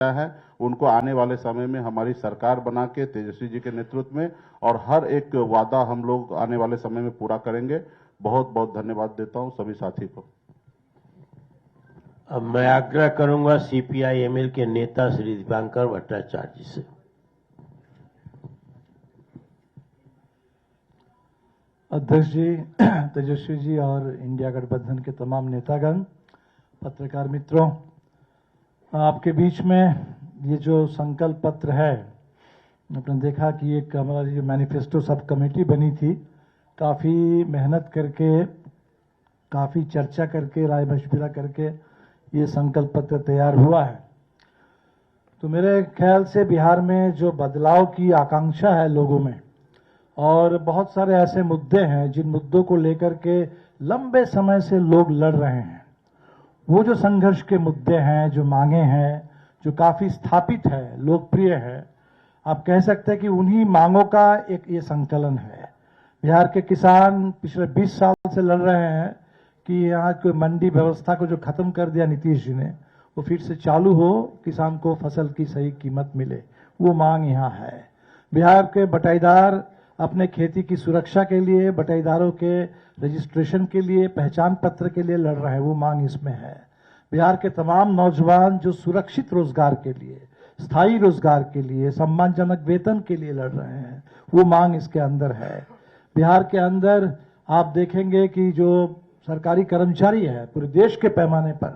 है उनको आने वाले समय में हमारी सरकार बना के तेजस्वी जी के नेतृत्व में और हर एक वादा हम लोग आने वाले समय में पूरा करेंगे। बहुत बहुत धन्यवाद देता हूं सभी साथी को। अब मैं आग्रह करूंगा सीपीआई एमएल के नेता श्री दीपांकर भट्टाचार्य जी से। अध्यक्ष जी, तेजस्वी जी और इंडिया गठबंधन के तमाम नेतागण, पत्रकार मित्रों, आपके बीच में ये जो संकल्प पत्र है, आपने देखा कि एक हमारी जो मैनिफेस्टो सब कमेटी बनी थी, काफ़ी मेहनत करके, काफ़ी चर्चा करके, राय मशविरा करके ये संकल्प पत्र तैयार हुआ है। तो मेरे ख्याल से बिहार में जो बदलाव की आकांक्षा है लोगों में, और बहुत सारे ऐसे मुद्दे हैं जिन मुद्दों को लेकर के लंबे समय से लोग लड़ रहे हैं, वो जो संघर्ष के मुद्दे हैं, जो मांगे हैं, जो काफी स्थापित है, लोकप्रिय है, आप कह सकते हैं कि उन्हीं मांगों का एक ये संकलन है। बिहार के किसान पिछले 20 साल से लड़ रहे हैं कि यहाँ की मंडी व्यवस्था को जो खत्म कर दिया नीतीश जी ने, वो फिर से चालू हो, किसान को फसल की सही कीमत मिले, वो मांग यहाँ है। बिहार के बटाईदार अपने खेती की सुरक्षा के लिए, बटाईदारों के रजिस्ट्रेशन के लिए, पहचान पत्र के लिए लड़ रहे हैं, वो मांग इसमें है। बिहार के तमाम नौजवान जो सुरक्षित रोजगार के लिए, स्थायी रोजगार के लिए, सम्मानजनक वेतन के लिए लड़ रहे हैं, वो मांग इसके अंदर है। बिहार के अंदर आप देखेंगे कि जो सरकारी कर्मचारी है पूरे देश के पैमाने पर,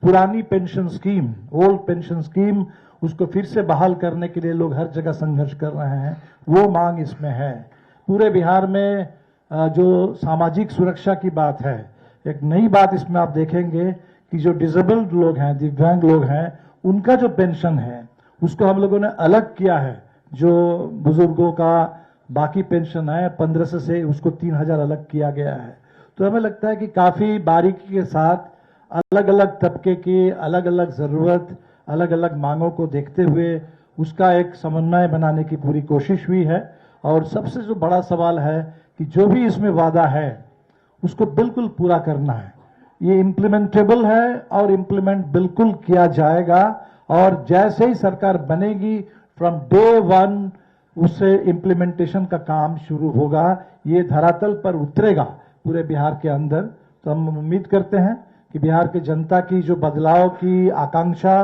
पुरानी pension scheme, old pension scheme, उसको फिर से बहाल करने के लिए लोग हर जगह संघर्ष कर रहे हैं, वो मांग इसमें है। पूरे बिहार में जो सामाजिक सुरक्षा की बात है, एक नई बात इसमें आप देखेंगे कि जो डिसेबल्ड लोग हैं, दिव्यांग लोग हैं, उनका जो पेंशन है उसको हम लोगों ने अलग किया है। जो बुजुर्गों का बाकी पेंशन है 1500 से उसको 3000 अलग किया गया है। तो हमें लगता है कि काफी बारीकी के साथ अलग अलग तबके की अलग अलग जरूरत, अलग अलग मांगों को देखते हुए उसका एक समन्वय बनाने की पूरी कोशिश हुई है। और सबसे जो बड़ा सवाल है कि जो भी इसमें वादा है उसको बिल्कुल पूरा करना है। ये इम्प्लीमेंटेबल है और इम्प्लीमेंट बिल्कुल किया जाएगा, और जैसे ही सरकार बनेगी फ्रॉम डे वन उससे इम्प्लीमेंटेशन का काम शुरू होगा, ये धरातल पर उतरेगा पूरे बिहार के अंदर। तो हम उम्मीद करते हैं कि बिहार की जनता की जो बदलाव की आकांक्षा,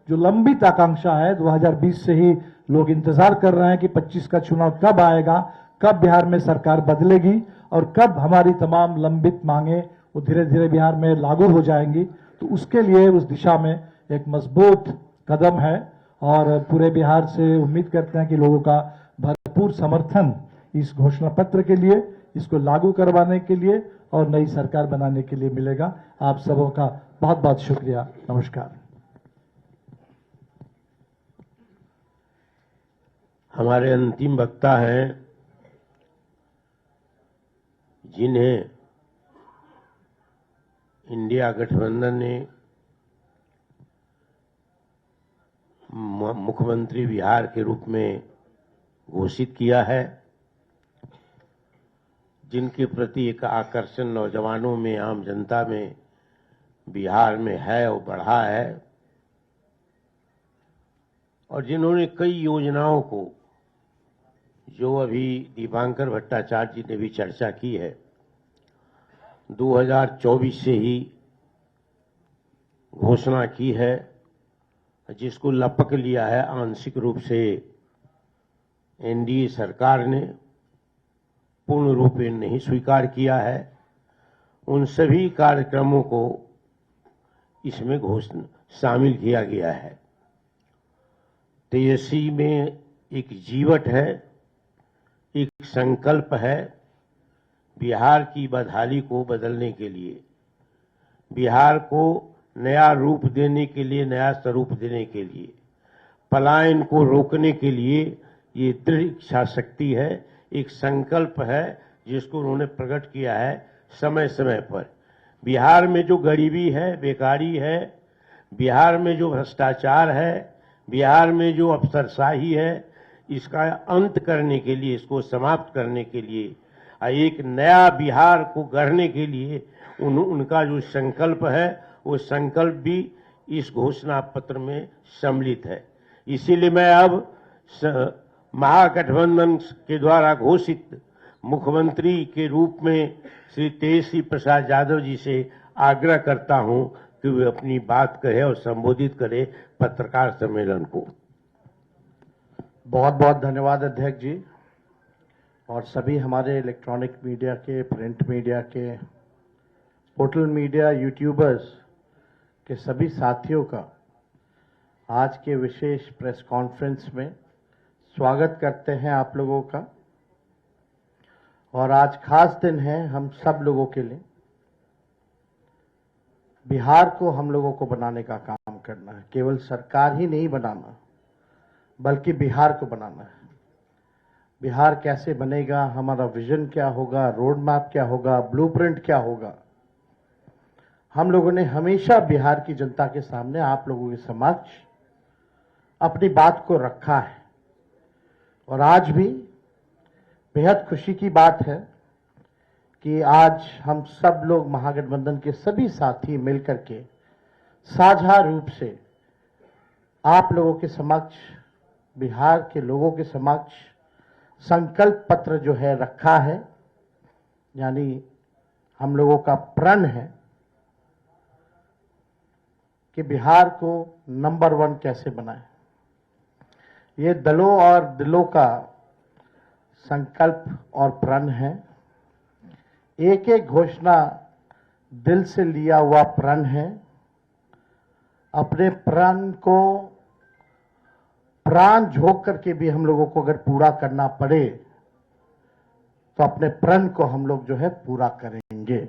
जो लंबित आकांक्षा है, 2020 से ही लोग इंतजार कर रहे हैं कि 25 का चुनाव कब आएगा, कब बिहार में सरकार बदलेगी और कब हमारी तमाम लंबित मांगे वो धीरे धीरे बिहार में लागू हो जाएंगी। तो उसके लिए उस दिशा में एक मजबूत कदम है, और पूरे बिहार से उम्मीद करते हैं कि लोगों का भरपूर समर्थन इस घोषणा पत्र के लिए, इसको लागू करवाने के लिए और नई सरकार बनाने के लिए मिलेगा। आप सबों का बहुत बहुत शुक्रिया। नमस्कार। हमारे अंतिम वक्ता हैं जिन्हें इंडिया गठबंधन ने मुख्यमंत्री बिहार के रूप में घोषित किया है, जिनके प्रति एक आकर्षण नौजवानों में, आम जनता में बिहार में है और बढ़ा है, और जिन्होंने कई योजनाओं को, जो अभी दीपांकर भट्टाचार्य जी ने भी चर्चा की है, 2024 से ही घोषणा की है, जिसको लपक लिया है आंशिक रूप से एनडीए सरकार ने, पूर्ण रूप में नहीं स्वीकार किया है। उन सभी कार्यक्रमों को इसमें घोषणा शामिल किया गया है। तेजस्वी में एक जीवट है, एक संकल्प है बिहार की बदहाली को बदलने के लिए, बिहार को नया रूप देने के लिए, नया स्वरूप देने के लिए, पलायन को रोकने के लिए ये दृढ़ इच्छा शक्ति है, एक संकल्प है जिसको उन्होंने प्रकट किया है समय समय पर। बिहार में जो गरीबी है, बेकारी है, बिहार में जो भ्रष्टाचार है, बिहार में जो अफसरशाही है, इसका अंत करने के लिए, इसको समाप्त करने के लिए, एक नया बिहार को गढ़ने के लिए उनका जो संकल्प है, वो संकल्प भी इस घोषणा पत्र में सम्मिलित है। इसीलिए मैं अब महागठबंधन के द्वारा घोषित मुख्यमंत्री के रूप में श्री तेजस्वी प्रसाद यादव जी से आग्रह करता हूं कि वे अपनी बात कहे और संबोधित करे पत्रकार सम्मेलन को। बहुत बहुत धन्यवाद अध्यक्ष जी, और सभी हमारे इलेक्ट्रॉनिक मीडिया के, प्रिंट मीडिया के, पोर्टल मीडिया, यूट्यूबर्स के सभी साथियों का आज के विशेष प्रेस कॉन्फ्रेंस में स्वागत करते हैं आप लोगों का। और आज खास दिन है हम सब लोगों के लिए। बिहार को हम लोगों को बनाने का काम करना है, केवल सरकार ही नहीं बनाना बल्कि बिहार को बनाना है। बिहार कैसे बनेगा, हमारा विजन क्या होगा, रोड मैप क्या होगा, ब्लूप्रिंट क्या होगा, हम लोगों ने हमेशा बिहार की जनता के सामने, आप लोगों के समक्ष अपनी बात को रखा है। और आज भी बेहद खुशी की बात है कि आज हम सब लोग महागठबंधन के सभी साथी मिलकर के साझा रूप से आप लोगों के समक्ष, बिहार के लोगों के समक्ष संकल्प पत्र जो है रखा है, यानी हम लोगों का प्रण है कि बिहार को नंबर 1 कैसे बनाए। ये दलों और दिलों का संकल्प और प्रण है। एक एक घोषणा दिल से लिया हुआ प्रण है। अपने प्रण को प्राण झोंक करके भी हम लोगों को अगर पूरा करना पड़े तो अपने प्रण को हम लोग जो है पूरा करेंगे।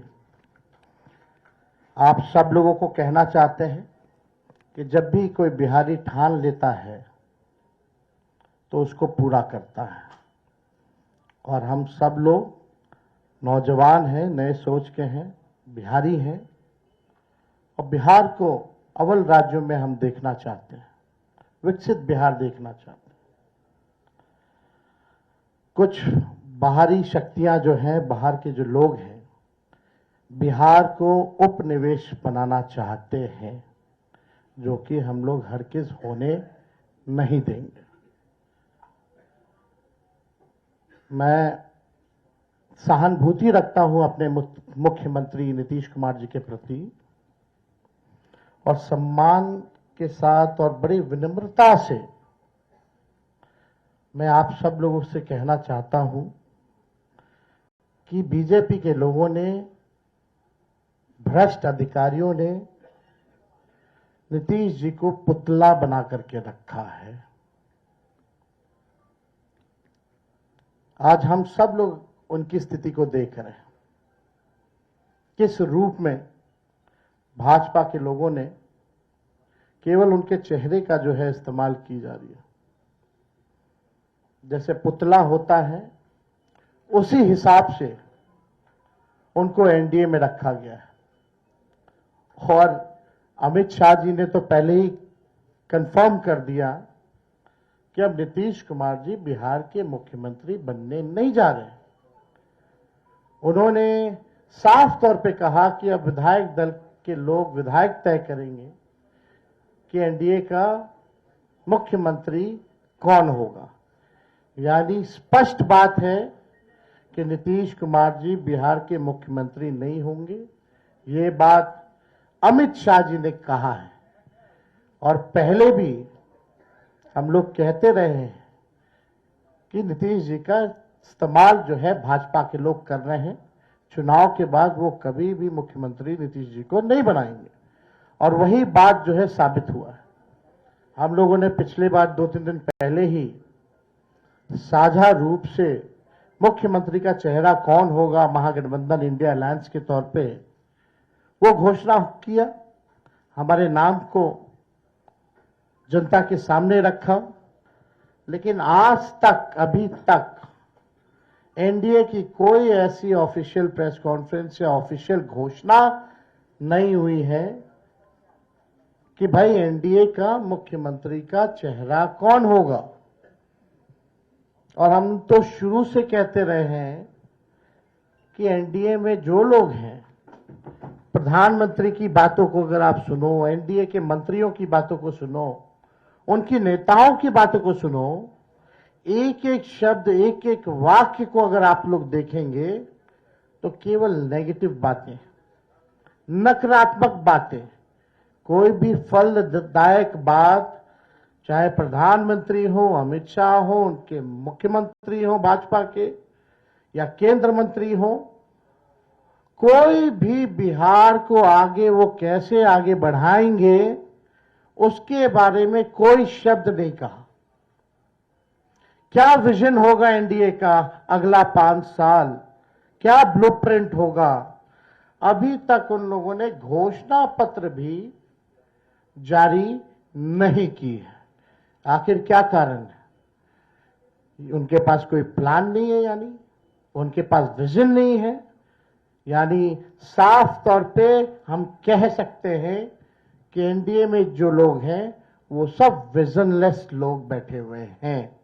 आप सब लोगों को कहना चाहते हैं कि जब भी कोई बिहारी ठान लेता है तो उसको पूरा करता है। और हम सब लोग नौजवान हैं, नए सोच के हैं, बिहारी हैं और बिहार को अव्वल राज्यों में हम देखना चाहते हैं, विकसित बिहार देखना चाहते हैं। कुछ बाहरी शक्तियां जो हैं, बाहर के जो लोग हैं, बिहार को उपनिवेश बनाना चाहते हैं, जो कि हम लोग हरगिज होने नहीं देंगे। मैं सहानुभूति रखता हूं अपने मुख्यमंत्री नीतीश कुमार जी के प्रति और सम्मान के साथ और बड़ी विनम्रता से मैं आप सब लोगों से कहना चाहता हूं कि बीजेपी के लोगों ने, भ्रष्ट अधिकारियों ने नीतीश जी को पुतला बना करके रखा है। आज हम सब लोग उनकी स्थिति को देख रहे हैं, किस रूप में भाजपा के लोगों ने केवल उनके चेहरे का जो है इस्तेमाल की जा रही है। जैसे पुतला होता है उसी हिसाब से उनको एनडीए में रखा गया है। और अमित शाह जी ने तो पहले ही कंफर्म कर दिया कि अब नीतीश कुमार जी बिहार के मुख्यमंत्री बनने नहीं जा रहे। उन्होंने साफ तौर पे कहा कि अब विधायक दल के लोग विधायक तय करेंगे कि एनडीए का मुख्यमंत्री कौन होगा। यानी स्पष्ट बात है कि नीतीश कुमार जी बिहार के मुख्यमंत्री नहीं होंगे। ये बात अमित शाह जी ने कहा है और पहले भी हम लोग कहते रहे हैं कि नीतीश जी का इस्तेमाल जो है भाजपा के लोग कर रहे हैं। चुनाव के बाद वो कभी भी मुख्यमंत्री नीतीश जी को नहीं बनाएंगे और वही बात जो है साबित हुआ है। हम लोगों ने पिछले बार 2-3 दिन पहले ही साझा रूप से मुख्यमंत्री का चेहरा कौन होगा महागठबंधन इंडिया अलायंस के तौर पे वो घोषणा किया, हमारे नाम को जनता के सामने रखा। लेकिन आज तक, अभी तक एनडीए की कोई ऐसी ऑफिशियल प्रेस कॉन्फ्रेंस या ऑफिशियल घोषणा नहीं हुई है कि भाई एनडीए का मुख्यमंत्री का चेहरा कौन होगा। और हम तो शुरू से कहते रहे हैं कि एनडीए में जो लोग हैं, प्रधानमंत्री की बातों को अगर आप सुनो, एनडीए के मंत्रियों की बातों को सुनो, उनकी नेताओं की बातों को सुनो, एक एक शब्द, एक एक वाक्य को अगर आप लोग देखेंगे तो केवल नेगेटिव बातें, नकारात्मक बातें, कोई भी फलदायक बात, चाहे प्रधानमंत्री हो, अमित शाह हो, उनके मुख्यमंत्री हो भाजपा के, या केंद्र मंत्री हो, कोई भी बिहार को आगे वो कैसे आगे बढ़ाएंगे उसके बारे में कोई शब्द नहीं कहा। क्या विजन होगा एनडीए का अगला 5 साल, क्या ब्लूप्रिंट होगा, अभी तक उन लोगों ने घोषणा पत्र भी जारी नहीं की है। आखिर क्या कारण है? उनके पास कोई प्लान नहीं है, यानी उनके पास विजन नहीं है, यानी साफ तौर पे हम कह सकते हैं कि एनडीए में जो लोग हैं वो सब विजनलेस लोग बैठे हुए हैं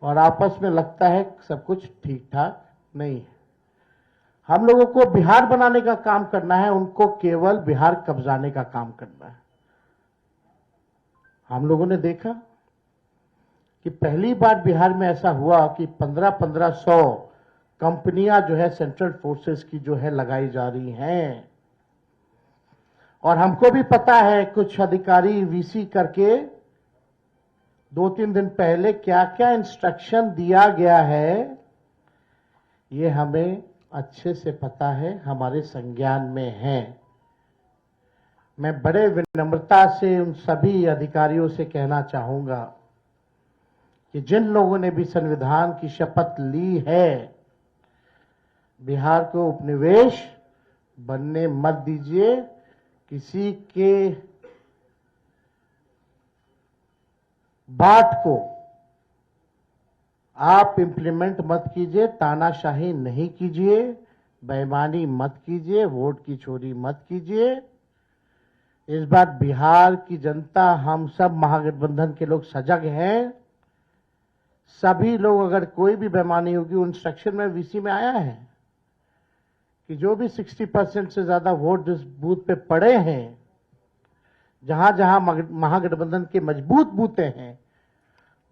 और आपस में लगता है सब कुछ ठीक ठाक नहीं है। हम लोगों को बिहार बनाने का काम करना है, उनको केवल बिहार कब्जाने का काम करना है। हम लोगों ने देखा कि पहली बार बिहार में ऐसा हुआ कि 1500 कंपनियां जो है सेंट्रल फोर्सेस की जो है लगाई जा रही हैं, और हमको भी पता है कुछ अधिकारी वीसी करके 2-3 दिन पहले क्या क्या इंस्ट्रक्शन दिया गया है, ये हमें अच्छे से पता है, हमारे संज्ञान में है। मैं बड़े विनम्रता से उन सभी अधिकारियों से कहना चाहूंगा कि जिन लोगों ने भी संविधान की शपथ ली है, बिहार को उपनिवेश बनने मत दीजिए, किसी के बात को आप इंप्लीमेंट मत कीजिए, तानाशाही नहीं कीजिए, बेईमानी मत कीजिए, वोट की चोरी मत कीजिए। इस बार बिहार की जनता, हम सब महागठबंधन के लोग सजग हैं। सभी लोग, अगर कोई भी बेईमानी होगी, उन इंस्ट्रक्शन में वीसी में आया है कि जो भी 60% से ज्यादा वोट जिस बूथ पे पड़े हैं, जहां जहां महागठबंधन के मजबूत बूथें हैं,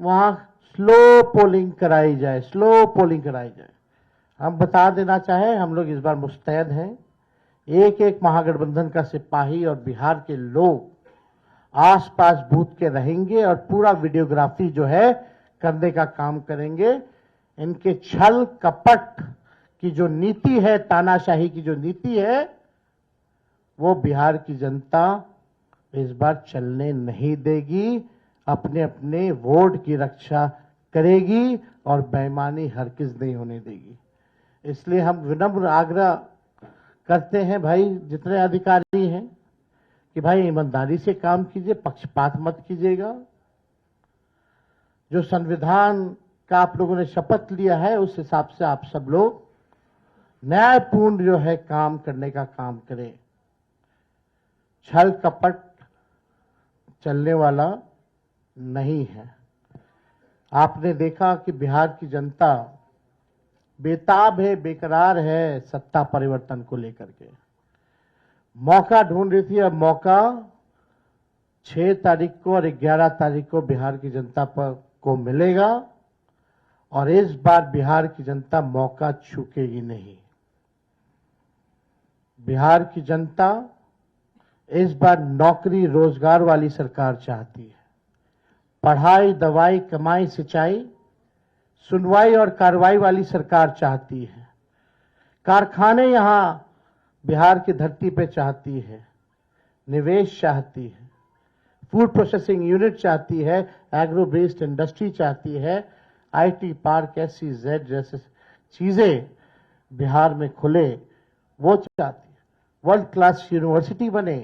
वहां स्लो पोलिंग कराई जाए, स्लो पोलिंग कराई जाए। हम बता देना चाहे, हम लोग इस बार मुस्तैद हैं। एक एक महागठबंधन का सिपाही और बिहार के लोग आसपास बूथ के रहेंगे और पूरा वीडियोग्राफी जो है करने का काम करेंगे। इनके छल कपट की जो नीति है, तानाशाही की जो नीति है, वो बिहार की जनता इस बार चलने नहीं देगी, अपने अपने वोट की रक्षा करेगी और बेईमानी हरगिज नहीं होने देगी। इसलिए हम विनम्र आग्रह करते हैं भाई, जितने अधिकारी हैं, कि भाई ईमानदारी से काम कीजिए, पक्षपात मत कीजिएगा। जो संविधान का आप लोगों ने शपथ लिया है, उस हिसाब से आप सब लोग न्यायपूर्ण जो है काम करने का काम करें। छल कपट चलने वाला नहीं है। आपने देखा कि बिहार की जनता बेताब है, बेकरार है सत्ता परिवर्तन को लेकर के, मौका ढूंढ रही थी। अब मौका 6 तारीख को और 11 तारीख को बिहार की जनता को मिलेगा और इस बार बिहार की जनता मौका चूकेगी नहीं। बिहार की जनता इस बार नौकरी रोजगार वाली सरकार चाहती है। पढ़ाई, दवाई, कमाई, सिंचाई, सुनवाई और कार्रवाई वाली सरकार चाहती है। कारखाने यहां बिहार की धरती पे चाहती है, निवेश चाहती है, फूड प्रोसेसिंग यूनिट चाहती है, एग्रो बेस्ड इंडस्ट्री चाहती है, आईटी पार्क, SEZ जैसे चीजें बिहार में खुले, वो चाहती है। वर्ल्ड क्लास यूनिवर्सिटी बने,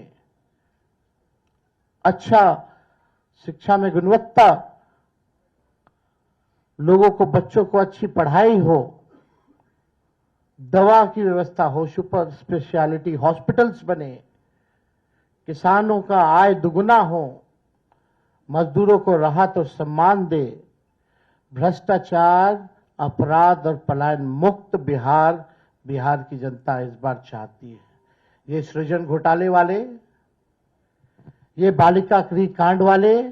अच्छा शिक्षा में गुणवत्ता, लोगों को, बच्चों को अच्छी पढ़ाई हो, दवा की व्यवस्था हो, सुपर स्पेशलिटी हॉस्पिटल्स बने, किसानों का आय दुगुना हो, मजदूरों को राहत और सम्मान दे, भ्रष्टाचार, अपराध और पलायन मुक्त बिहार की जनता इस बार चाहती है। ये सृजन घोटाले वाले, ये बालिका गृह कांड वाले,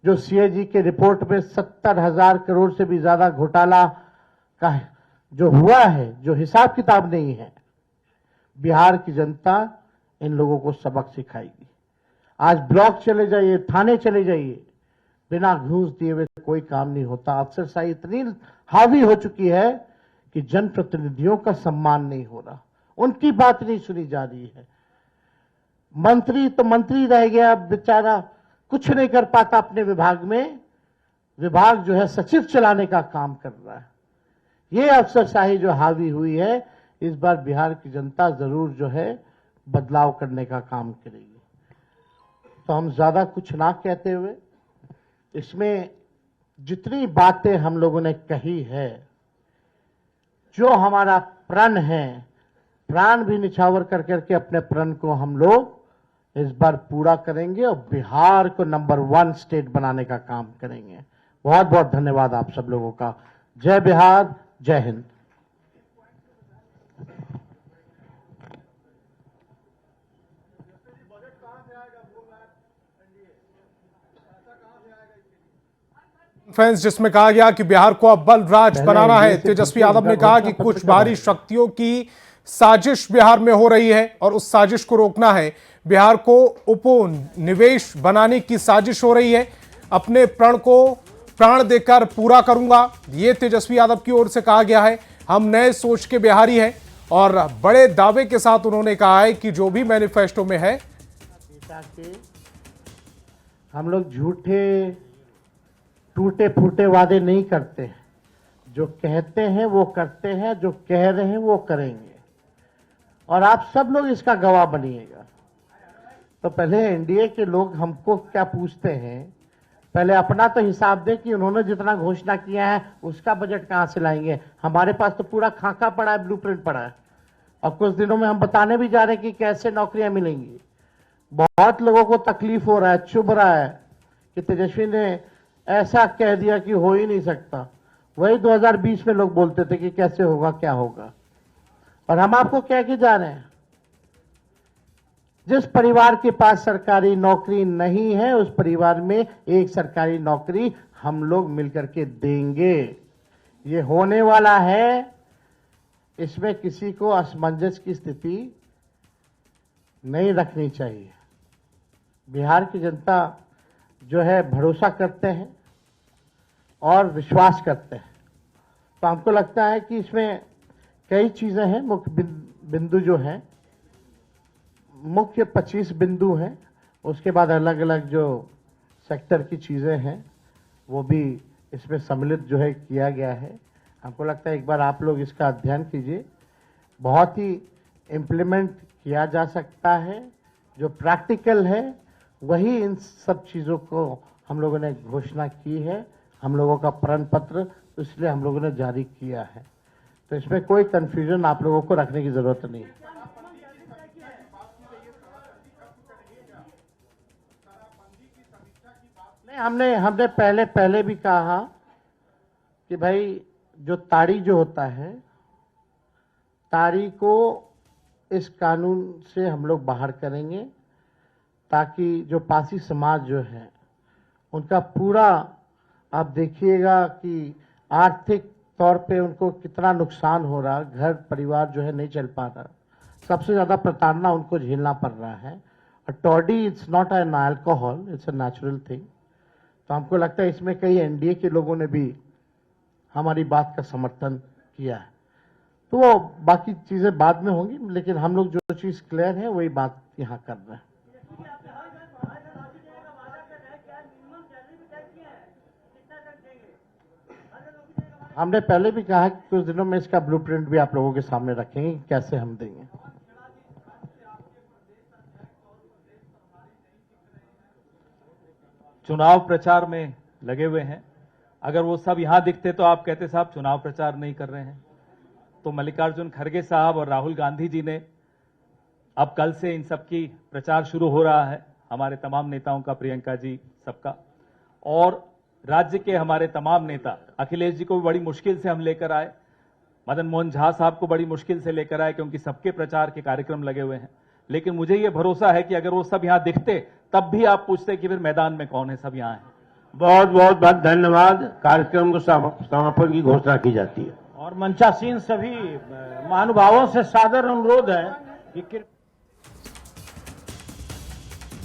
जो सीएजी के रिपोर्ट में 70,000 करोड़ से भी ज्यादा घोटाला का जो हुआ है, जो हिसाब किताब नहीं है, बिहार की जनता इन लोगों को सबक सिखाएगी। आज ब्लॉक चले जाइए, थाने चले जाइए, बिना घूस दिए हुए कोई काम नहीं होता। अफसरशाही इतनी हावी हो चुकी है कि जनप्रतिनिधियों का सम्मान नहीं हो रहा, उनकी बात नहीं सुनी जा रही है। मंत्री तो मंत्री रह गया, बेचारा कुछ नहीं कर पाता अपने विभाग में। विभाग जो है सचिव चलाने का काम कर रहा है। ये अफसरशाही जो हावी हुई है, इस बार बिहार की जनता जरूर जो है बदलाव करने का काम करेगी। तो हम ज्यादा कुछ ना कहते हुए, इसमें जितनी बातें हम लोगों ने कही है, जो हमारा प्रण है, प्राण भी निछावर कर करके अपने प्रण को हम लोग इस बार पूरा करेंगे और बिहार को नंबर 1 स्टेट बनाने का काम करेंगे। बहुत बहुत धन्यवाद आप सब लोगों का। जय बिहार, जय हिंद। कॉन्फ्रेंस जिसमें कहा गया कि बिहार को अब बल राज बनाना है। तेजस्वी यादव ने कहा कि कुछ बाहरी शक्तियों की साजिश बिहार में हो रही है और उस साजिश को रोकना है। बिहार को उपनिवेश बनाने की साजिश हो रही है। अपने प्रण को प्राण देकर पूरा करूंगा, ये तेजस्वी यादव की ओर से कहा गया है। हम नए सोच के बिहारी हैं और बड़े दावे के साथ उन्होंने कहा है कि जो भी मैनिफेस्टो में है, हम लोग झूठे टूटे फूटे वादे नहीं करते। जो कहते हैं वो करते हैं, जो कह रहे हैं वो करेंगे, और आप सब लोग इसका गवाह बनिएगा। तो पहले एनडीए के लोग हमको क्या पूछते हैं, पहले अपना तो हिसाब दे कि उन्होंने जितना घोषणा किया है उसका बजट कहां से लाएंगे। हमारे पास तो पूरा खाका पड़ा है, ब्लूप्रिंट पड़ा है, और कुछ दिनों में हम बताने भी जा रहे हैं कि कैसे नौकरियां मिलेंगी। बहुत लोगों को तकलीफ हो रहा है, चुभ रहा है कि तेजस्वी ने ऐसा कह दिया कि हो ही नहीं सकता। वही 2020 में लोग बोलते थे कि कैसे होगा, क्या होगा, और हम आपको कह के जा रहे हैं, जिस परिवार के पास सरकारी नौकरी नहीं है उस परिवार में एक सरकारी नौकरी हम लोग मिलकर के देंगे। ये होने वाला है, इसमें किसी को असमंजस की स्थिति नहीं रखनी चाहिए। बिहार की जनता जो है भरोसा करते हैं और विश्वास करते हैं। तो हमको लगता है कि इसमें कई चीजें हैं, मुख्य बिंदु जो हैं, मुख्य 25 बिंदु हैं, उसके बाद अलग अलग जो सेक्टर की चीजें हैं वो भी इसमें सम्मिलित जो है किया गया है। हमको लगता है एक बार आप लोग इसका अध्ययन कीजिए, बहुत ही इम्प्लीमेंट किया जा सकता है। जो प्रैक्टिकल है वही इन सब चीज़ों को हम लोगों ने घोषणा की है, हम लोगों का प्रण पत्र, तो इसलिए हम लोगों ने जारी किया है। तो इसमें कोई कंफ्यूजन आप लोगों को रखने की जरूरत नहीं है। नहीं, हमने पहले भी कहा कि भाई जो ताड़ी जो होता है, ताड़ी को इस कानून से हम लोग बाहर करेंगे, ताकि जो पासी समाज जो है उनका पूरा, आप देखिएगा कि आर्थिक तौर पे उनको कितना नुकसान हो रहा, घर परिवार जो है नहीं चल पा रहा, सबसे ज्यादा प्रताड़ना उनको झेलना पड़ रहा है। और toddy it's not an alcohol, it's a natural thing. तो हमको लगता है इसमें कई एनडीए के लोगों ने भी हमारी बात का समर्थन किया है। तो वो बाकी चीजें बाद में होंगी, लेकिन हम लोग जो चीज क्लियर है वही बात यहाँ कर रहे हैं। हमने पहले भी कहा कि कुछ दिनों में इसका ब्लूप्रिंट भी आप लोगों के सामने रखेंगे कि कैसे हम देंगे। चुनाव प्रचार में लगे हुए हैं। अगर वो सब यहां दिखते तो आप कहते साहब चुनाव प्रचार नहीं कर रहे हैं। तो मल्लिकार्जुन खड़गे साहब और राहुल गांधी जी ने, अब कल से इन सबकी प्रचार शुरू हो रहा है, हमारे तमाम नेताओं का, प्रियंका जी सबका, और राज्य के हमारे तमाम नेता, अखिलेश जी को भी बड़ी मुश्किल से हम लेकर आए, मदन मोहन झा साहब को बड़ी मुश्किल से लेकर आए, क्योंकि सबके प्रचार के कार्यक्रम लगे हुए हैं। लेकिन मुझे ये भरोसा है कि अगर वो सब यहां दिखते तब भी आप पूछते कि फिर मैदान में कौन है, सब यहां है। बहुत बहुत धन्यवाद। कार्यक्रम को समापन की घोषणा की जाती है। और मंचासीन सभी महानुभावों से सादर अनुरोध है कि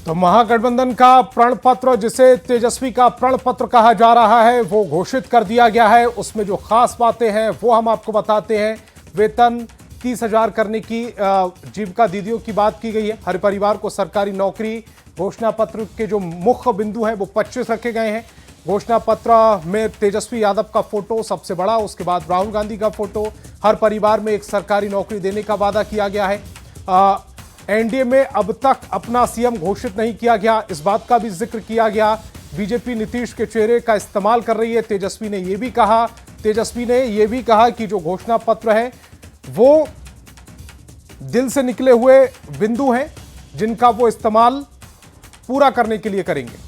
तो महागठबंधन का प्रण पत्र, जिसे तेजस्वी का प्रण पत्र कहा जा रहा है, वो घोषित कर दिया गया है। उसमें जो खास बातें हैं वो हम आपको बताते हैं। वेतन 30,000 करने की जीविका दीदियों की बात की गई है। हर परिवार को सरकारी नौकरी। घोषणा पत्र के जो मुख्य बिंदु हैं वो 25 रखे गए हैं। घोषणा पत्र में तेजस्वी यादव का फोटो सबसे बड़ा, उसके बाद राहुल गांधी का फोटो। हर परिवार में एक सरकारी नौकरी देने का वादा किया गया है। एनडीए में अब तक अपना सीएम घोषित नहीं किया गया, इस बात का भी जिक्र किया गया। बीजेपी नीतीश के चेहरे का इस्तेमाल कर रही है। तेजस्वी ने यह भी कहा कि जो घोषणा पत्र है वो दिल से निकले हुए बिंदु हैं, जिनका वो इस्तेमाल पूरा करने के लिए करेंगे।